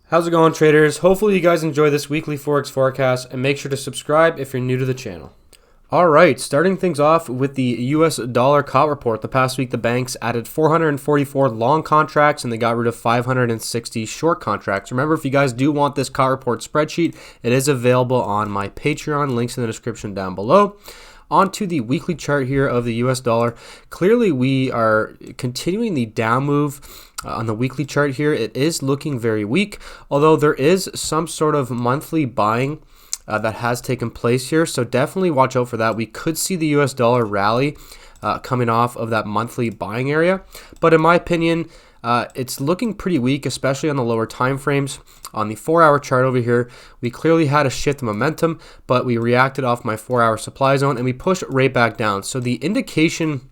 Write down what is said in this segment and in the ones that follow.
How's it going, traders? Hopefully you guys enjoy this weekly Forex forecast, and make sure to subscribe if you're new to the channel. Alright, starting things off with the US dollar Cot Report. The past week the banks added 444 long contracts and they got rid of 560 short contracts. Remember, if you guys do want this Cot Report spreadsheet, it is available on my Patreon, links in the description down below. On to the weekly chart here of the US dollar. Clearly we are continuing the down move on the weekly chart here. It is looking very weak, although there is some sort of monthly buying that has taken place here, so definitely watch out for that. We could see the US dollar rally coming off of that monthly buying area, but in my opinion, it's looking pretty weak, especially on the lower time frames. On the 4-hour chart over here, we clearly had a shift in momentum, but we reacted off my 4-hour supply zone and we pushed right back down. So the indication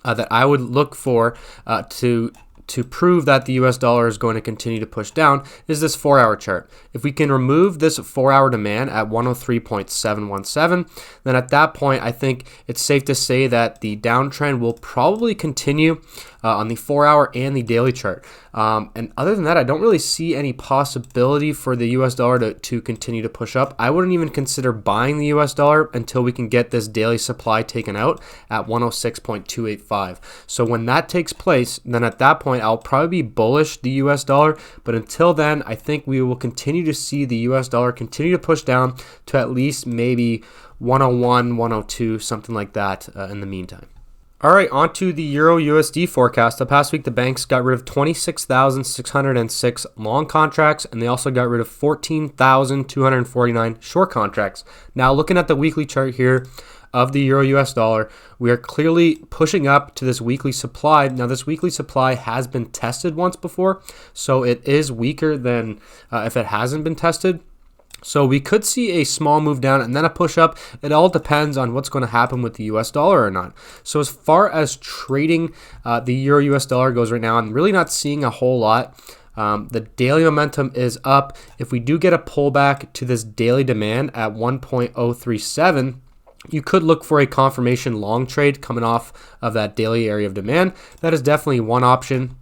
that I would look for to prove that the US dollar is going to continue to push down is this 4-hour chart. If we can remove this 4-hour demand at 103.717, then at that point I think it's safe to say that the downtrend will probably continue on the 4-hour and the daily chart. And other than that, I don't really see any possibility for the US dollar to continue to push up. I wouldn't even consider buying the US dollar until we can get this daily supply taken out at 106.285. So when that takes place, then at that point I'll probably be bullish the US dollar, but until then I think we will continue to see the US dollar continue to push down to at least maybe 101, 102, something like that in the meantime. Alright, on to the EURUSD forecast. The past week, the banks got rid of 26,606 long contracts, and they also got rid of 14,249 short contracts. Now, looking at the weekly chart here of the Euro-US dollar, we are clearly pushing up to this weekly supply. Now, this weekly supply has been tested once before, so it is weaker than if it hasn't been tested. So we could see a small move down and then a push up. It all depends on what's going to happen with the US dollar or not. So as far as trading the Euro US dollar goes right now, I'm really not seeing a whole lot. The daily momentum is up. If we do get a pullback to this daily demand at 1.037, you could look for a confirmation long trade coming off of that daily area of demand. That is definitely one option.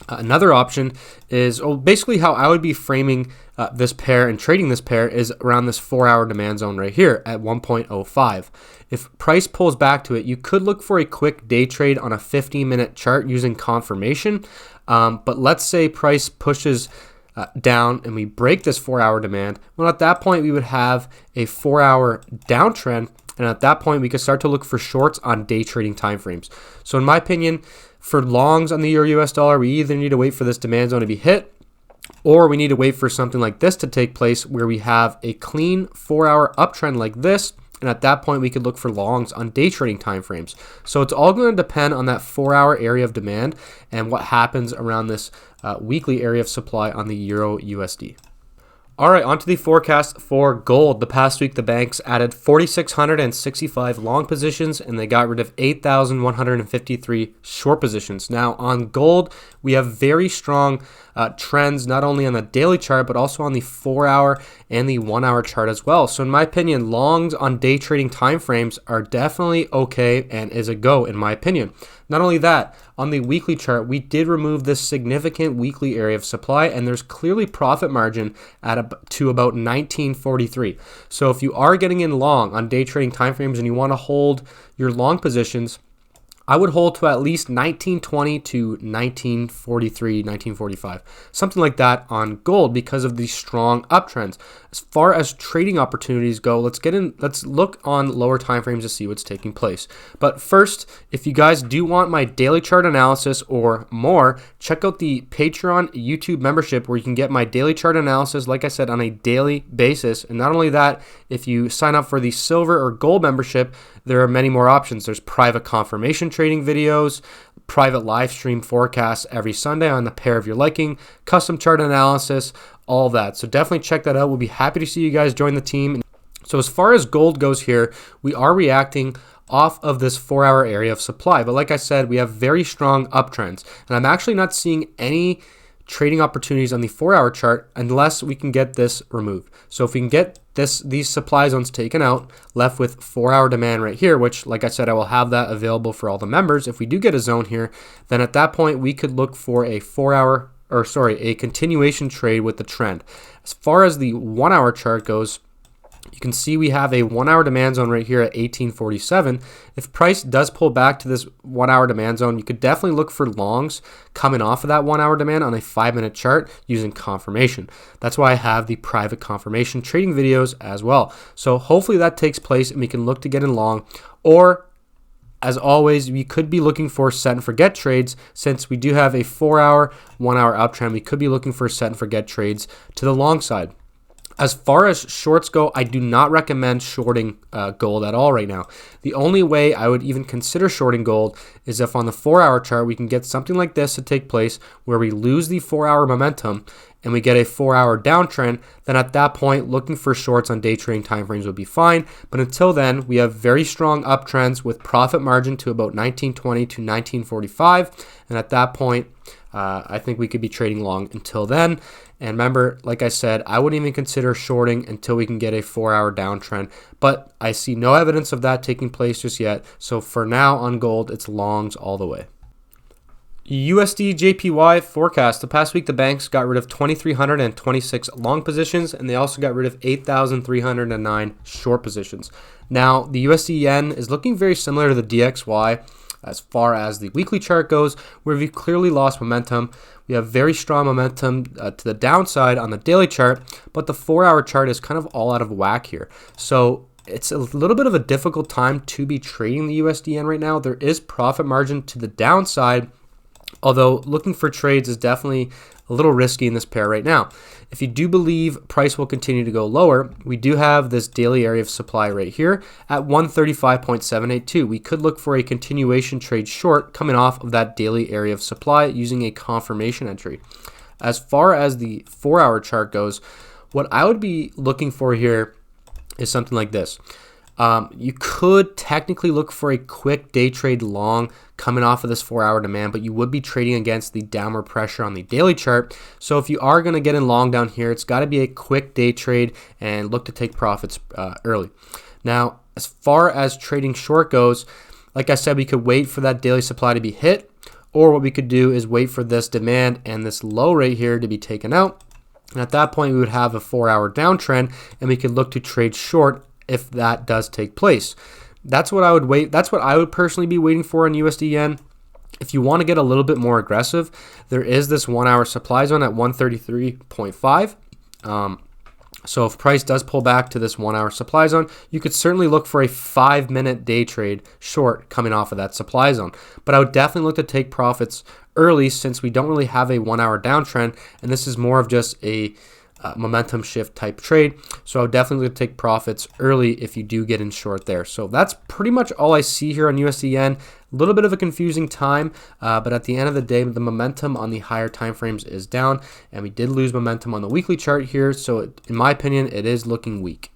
Another option is basically how I would be framing this pair and trading this pair is around this 4-hour demand zone right here at 1.05. If price pulls back to it, you could look for a quick day trade on a 15-minute chart using confirmation. But let's say price pushes down and we break this 4-hour demand. Well, at that point, we would have a 4-hour downtrend. And at that point, we could start to look for shorts on day trading timeframes. So in my opinion, for longs on the Euro-US dollar, we either need to wait for this demand zone to be hit, or we need to wait for something like this to take place where we have a clean 4-hour uptrend like this. And at that point, we could look for longs on day trading timeframes. So it's all going to depend on that 4-hour area of demand and what happens around this weekly area of supply on the Euro-USD. Alright, on to the forecast for gold. The past week, the banks added 4,665 long positions and they got rid of 8,153 short positions. Now, on gold, we have very strong trends, not only on the daily chart, but also on the 4-hour and the 1-hour chart as well. So in my opinion, longs on day trading timeframes are definitely okay and is a go in my opinion. Not only that, on the weekly chart, we did remove this significant weekly area of supply, and there's clearly profit margin to about 1943. So if you are getting in long on day trading timeframes and you want to hold your long positions, I would hold to at least 1920 to 1943, 1945, something like that on gold because of these strong uptrends. As far as trading opportunities go, let's look on lower time frames to see what's taking place. But first, if you guys do want my daily chart analysis or more, check out the Patreon YouTube membership where you can get my daily chart analysis, like I said, on a daily basis. And not only that, if you sign up for the silver or gold membership, there are many more options. There's private confirmation trading videos, private live stream forecasts every Sunday on the pair of your liking, custom chart analysis, all that. So definitely check that out. We'll be happy to see you guys join the team. So as far as gold goes here, we are reacting off of this 4-hour area of supply. But like I said, we have very strong uptrends. And I'm actually not seeing any trading opportunities on the 4-hour chart unless we can get this removed. So if we can get these supply zones taken out, left with 4-hour demand right here, which like I said, I will have that available for all the members. If we do get a zone here, then at that point we could look for a 4-hour a continuation trade with the trend. As far as the 1 hour chart goes, you can see we have a 1 hour demand zone right here at 1847. If price does pull back to this 1 hour demand zone, you could definitely look for longs coming off of that 1 hour demand on a 5-minute chart using confirmation. That's why I have the private confirmation trading videos as well. So hopefully that takes place and we can look to get in long, or as always, we could be looking for set and forget trades. Since we do have a 4 hour, 1 hour uptrend, we could be looking for set and forget trades to the long side. As far as shorts go, I do not recommend shorting gold at all right now. The only way I would even consider shorting gold is if on the 4 hour chart we can get something like this to take place where we lose the 4 hour momentum and we get a 4 hour downtrend. Then at that point, looking for shorts on day trading timeframes would be fine. But until then, we have very strong uptrends with profit margin to about 1920 to 1945. And at that point, I think we could be trading long until then. And remember, like I said, I wouldn't even consider shorting until we can get a 4 hour downtrend. But I see no evidence of that taking place just yet. So for now on gold, it's longs all the way. USDJPY forecast. The past week, the banks got rid of 2,326 long positions, and they also got rid of 8,309 short positions. Now, the USD yen is looking very similar to the DXY as far as the weekly chart goes, where we've clearly lost momentum. We have very strong momentum to the downside on the daily chart, but the 4 hour chart is kind of all out of whack here. So it's a little bit of a difficult time to be trading the USD yen right now. There is profit margin to the downside, although looking for trades is definitely a little risky in this pair right now. If you do believe price will continue to go lower, we do have this daily area of supply right here at 135.782. We could look for a continuation trade short coming off of that daily area of supply using a confirmation entry. As far as the 4 hour chart goes, what I would be looking for here is something like this. You could technically look for a quick day trade long coming off of this 4 hour demand, but you would be trading against the downward pressure on the daily chart. So if you are going to get in long down here, it's got to be a quick day trade and look to take profits early. Now, as far as trading short goes, like I said, we could wait for that daily supply to be hit, or what we could do is wait for this demand and this low right here to be taken out. And at that point, we would have a 4 hour downtrend and we could look to trade short if that does take place. That's what I would wait. That's what I would personally be waiting for on USD yen. If you want to get a little bit more aggressive, there is this 1 hour supply zone at 133.5. So if price does pull back to this 1 hour supply zone, you could certainly look for a 5-minute day trade short coming off of that supply zone. But I would definitely look to take profits early since we don't really have a 1 hour downtrend, and this is more of just a momentum shift type trade. So I would definitely take profits early if you do get in short there. So that's pretty much all I see here on USD yen. A little bit of a confusing time, but at the end of the day, the momentum on the higher time frames is down, and we did lose momentum on the weekly chart here. So in my opinion, it is looking weak.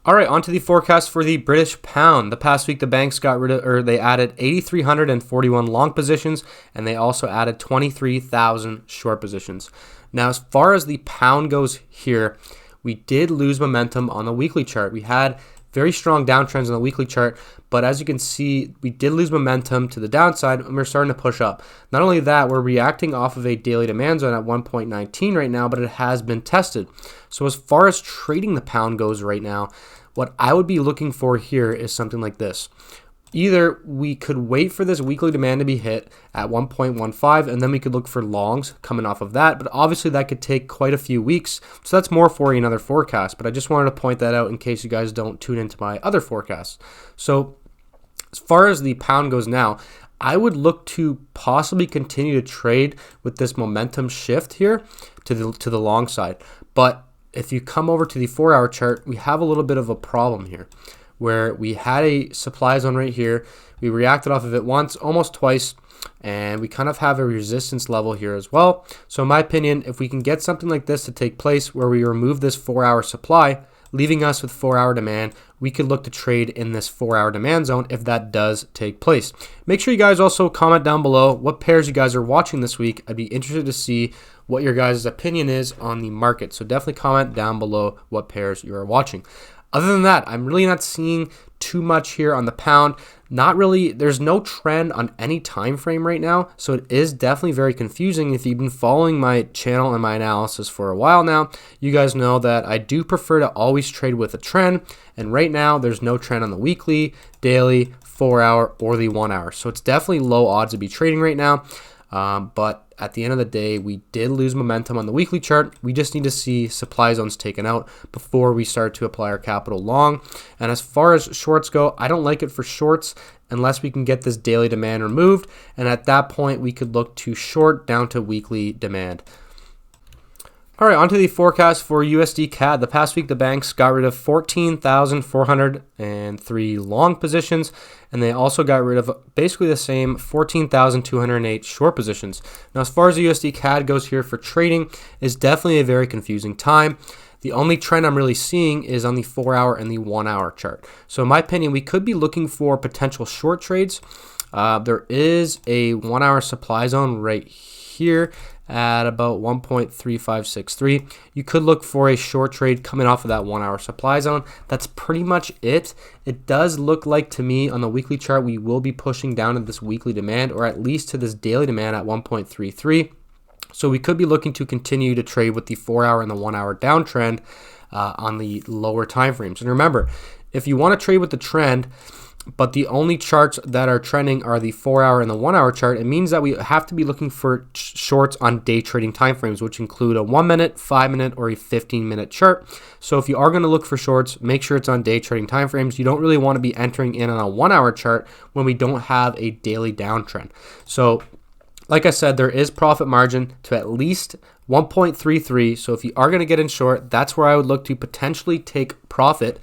All right, on to the forecast for the British pound. The past week, the banks got rid of, or they added 8,341 long positions, and they also added 23,000 short positions. Now, as far as the pound goes here, we did lose momentum on the weekly chart. We had very strong downtrends on the weekly chart, but as you can see, we did lose momentum to the downside, and we're starting to push up. Not only that, we're reacting off of a daily demand zone at 1.19 right now, but it has been tested. So as far as trading the pound goes right now, what I would be looking for here is something like this. Either we could wait for this weekly demand to be hit at 1.15, and then we could look for longs coming off of that. But obviously that could take quite a few weeks. So that's more for another forecast. But I just wanted to point that out in case you guys don't tune into my other forecasts. So as far as the pound goes now, I would look to possibly continue to trade with this momentum shift here to the long side. But if you come over to the 4 hour chart, we have a little bit of a problem here, where we had a supply zone right here. We reacted off of it once, almost twice, and we kind of have a resistance level here as well. So in my opinion, if we can get something like this to take place where we remove this 4 hour supply, leaving us with 4 hour demand, we could look to trade in this 4 hour demand zone if that does take place. Make sure you guys also comment down below what pairs you guys are watching this week. I'd be interested to see what your guys' opinion is on the market. So definitely comment down below what pairs you are watching. Other than that, I'm really not seeing too much here on the pound. not really, there's no trend on any time frame right now, so it is definitely very confusing. If you've been following my channel and my analysis for a while now, you guys know that I do prefer to always trade with a trend, and right now there's no trend on the weekly, daily, 4-hour, or the 1-hour. So it's definitely low odds to be trading right now. But at the end of the day, we did lose momentum on the weekly chart. We just need to see supply zones taken out before we start to apply our capital long. And as far as shorts go, I don't like it for shorts unless we can get this daily demand removed. And at that point, we could look to short down to weekly demand. All right, onto the forecast for USDCAD. The past week, the banks got rid of 14,403 long positions, and they also got rid of basically the same 14,208 short positions. Now, as far as the USDCAD goes here for trading, is definitely a very confusing time. The only trend I'm really seeing is on the 4-hour and the 1-hour chart. So in my opinion, we could be looking for potential short trades. There is a 1-hour supply zone right here at about 1.3563. You could look for a short trade coming off of that 1-hour supply zone. That's pretty much it. It does look like to me on the weekly chart we will be pushing down to this weekly demand, or at least to this daily demand at 1.33. So we could be looking to continue to trade with the 4-hour and the 1-hour downtrend on the lower time frames. And remember, if you want to trade with the trend, but the only charts that are trending are the 4-hour and the 1-hour chart, it means that we have to be looking for shorts on day trading timeframes, which include a 1-minute, 5-minute, or a 15-minute chart. So if you are going to look for shorts, make sure it's on day trading timeframes. You don't really want to be entering in on a 1-hour chart when we don't have a daily downtrend. So like I said, there is profit margin to at least 1.33. So if you are going to get in short, that's where I would look to potentially take profit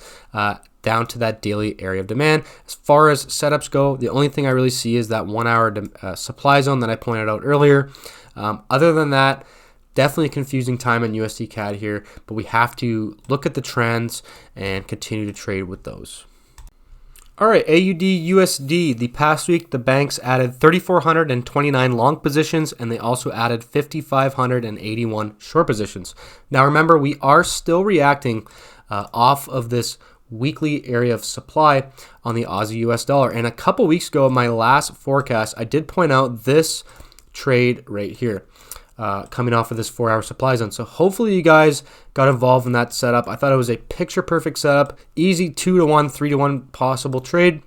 down to that daily area of demand. As far as setups go, the only thing I really see is that 1-hour supply zone that I pointed out earlier. Other than that, definitely a confusing time in USDCAD here, but we have to look at the trends and continue to trade with those. All right, AUDUSD. The past week, the banks added 3,429 long positions, and they also added 5,581 short positions. Now remember, we are still reacting off of this weekly area of supply on the Aussie US dollar. And a couple weeks ago, in my last forecast, I did point out this trade right here, coming off of this 4-hour supply zone. So hopefully you guys got involved in that setup. I thought it was a picture perfect setup, easy 2-to-1, 3-to-1 possible trade.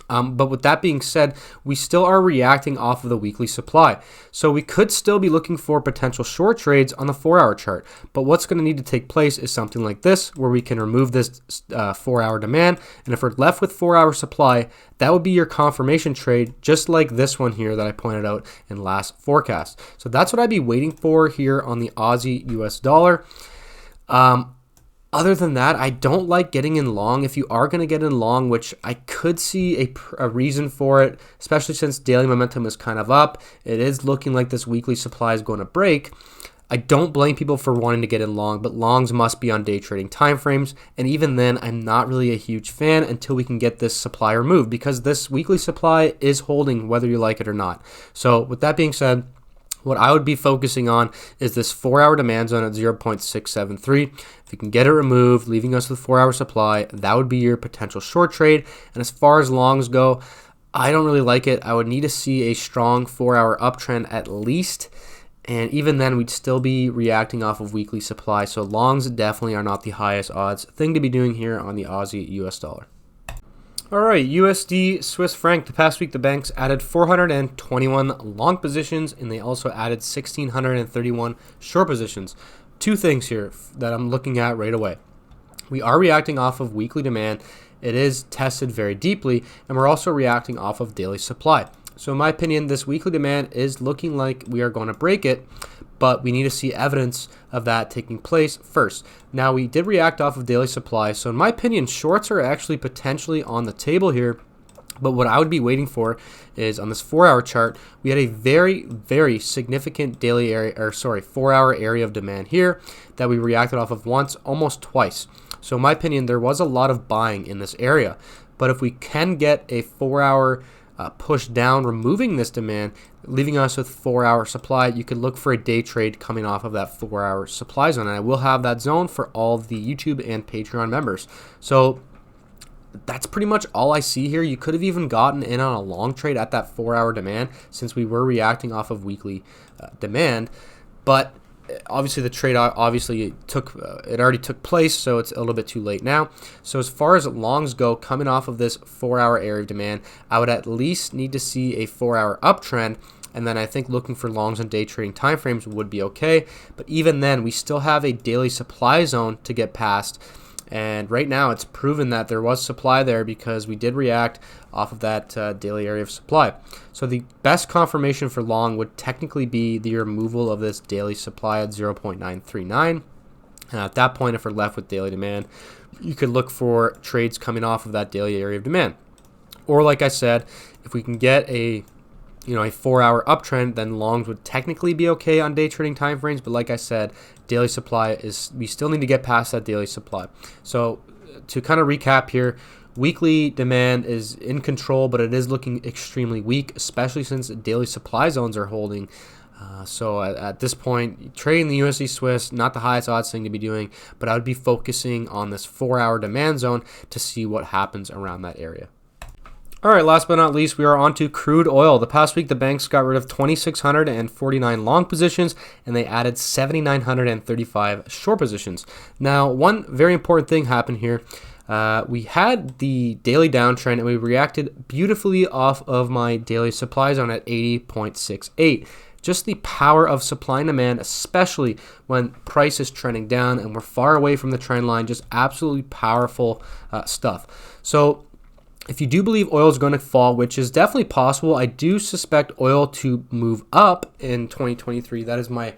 But with that being said, we still are reacting off of the weekly supply. So we could still be looking for potential short trades on the 4-hour chart. But what's going to need to take place is something like this, where we can remove this 4-hour demand. And if we're left with 4-hour supply, that would be your confirmation trade, just like this one here that I pointed out in last forecast. So that's what I'd be waiting for here on the Aussie US dollar. Other than that, I don't like getting in long. If you are going to get in long, which I could see a reason for it, especially since daily momentum is kind of up, it is looking like this weekly supply is going to break. I don't blame people for wanting to get in long, but longs must be on day trading timeframes. And even then, I'm not really a huge fan until we can get this supply removed, because this weekly supply is holding whether you like it or not. So with that being said, what I would be focusing on is this 4-hour demand zone at 0.673. If you can get it removed, leaving us with 4-hour supply, that would be your potential short trade. And as far as longs go, I don't really like it. I would need to see a strong 4-hour uptrend at least. And even then, we'd still be reacting off of weekly supply. So longs definitely are not the highest odds thing to be doing here on the Aussie US dollar. All right, USD Swiss franc. The past week, the banks added 421 long positions, and they also added 1,631 short positions. Two things here that I'm looking at right away. We are reacting off of weekly demand. It is tested very deeply, and we're also reacting off of daily supply. So in my opinion, this weekly demand is looking like we are going to break it, but we need to see evidence of that taking place first. Now, we did react off of daily supply, so in my opinion, shorts are actually potentially on the table here. But what I would be waiting for is on this 4-hour chart, we had a very, very significant daily area, or sorry, 4-hour area of demand here that we reacted off of once, almost twice. So in my opinion, there was a lot of buying in this area. But if we can get a 4-hour push down, removing this demand, leaving us with 4-hour supply, you could look for a day trade coming off of that 4-hour supply zone. And I will have that zone for all of the YouTube and Patreon members. So that's pretty much all I see here. You could have even gotten in on a long trade at that 4-hour demand since we were reacting off of weekly demand. But obviously the trade it already took place, so it's a little bit too late now. So as far as longs go, coming off of this 4-hour area of demand, I would at least need to see a 4-hour uptrend. And then I think looking for longs on day trading timeframes would be okay. But even then, we still have a daily supply zone to get past. And right now, it's proven that there was supply there because we did react off of that daily area of supply. So the best confirmation for long would technically be the removal of this daily supply at 0.939. And at that point, if we're left with daily demand, you could look for trades coming off of that daily area of demand. Or like I said, if we can get a 4-hour uptrend, then longs would technically be okay on day trading timeframes. But like I said, daily supply we still need to get past that daily supply. So to kind of recap here, weekly demand is in control, but it is looking extremely weak, especially since daily supply zones are holding. So at this point, trading the USD Swiss, not the highest odds thing to be doing, but I would be focusing on this 4-hour demand zone to see what happens around that area. All right, last but not least, we are on to crude oil. The past week, the banks got rid of 2,649 long positions, and they added 7,935 short positions. Now, one very important thing happened here. We had the daily downtrend, and we reacted beautifully off of my daily supply zone at 80.68. Just the power of supply and demand, especially when price is trending down and we're far away from the trend line, just absolutely powerful stuff. So if you do believe oil is going to fall, which is definitely possible, I do suspect oil to move up in 2023. That is my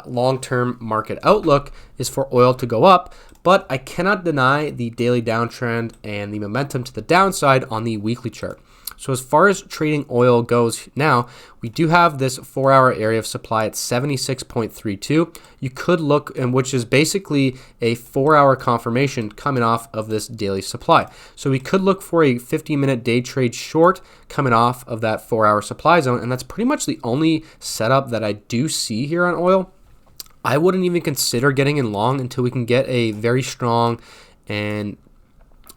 long-term market outlook, is for oil to go up. But I cannot deny the daily downtrend and the momentum to the downside on the weekly chart. So as far as trading oil goes now, we do have this 4-hour area of supply at 76.32. You could look, and which is basically a 4-hour confirmation coming off of this daily supply. So we could look for a 50-minute day trade short coming off of that 4-hour supply zone, and that's pretty much the only setup that I do see here on oil. I wouldn't even consider getting in long until we can get a very strong and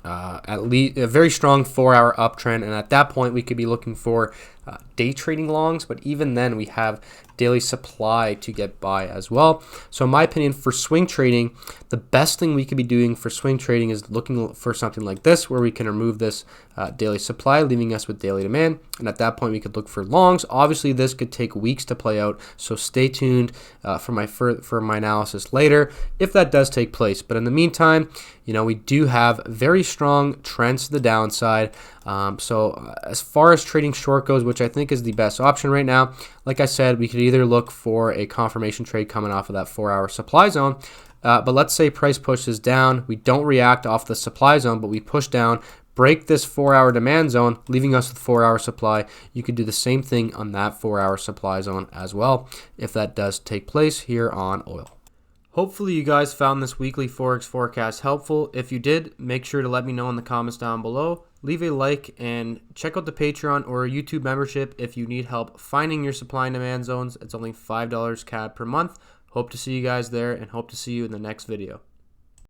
at least a very strong 4-hour uptrend, and at that point we could be looking for day trading longs, but even then we have daily supply to get by as well. So in my opinion, for swing trading, the best thing we could be doing for swing trading is looking for something like this, where we can remove this daily supply, leaving us with daily demand, and at that point we could look for longs. Obviously this could take weeks to play out, so stay tuned for my analysis later if that does take place. But in the meantime, we do have very strong trends to the downside. So as far as trading short goes, which I think is the best option right now, like I said, we could either look for a confirmation trade coming off of that 4-hour supply zone, but let's say price pushes down, we don't react off the supply zone, but we push down, break this 4-hour demand zone, leaving us with 4-hour supply. You could do the same thing on that 4-hour supply zone as well, if that does take place here on oil. Hopefully you guys found this weekly Forex forecast helpful. If you did, make sure to let me know in the comments down below. Leave a like and check out the Patreon or YouTube membership if you need help finding your supply and demand zones. It's only $5 CAD per month. Hope to see you guys there and hope to see you in the next video.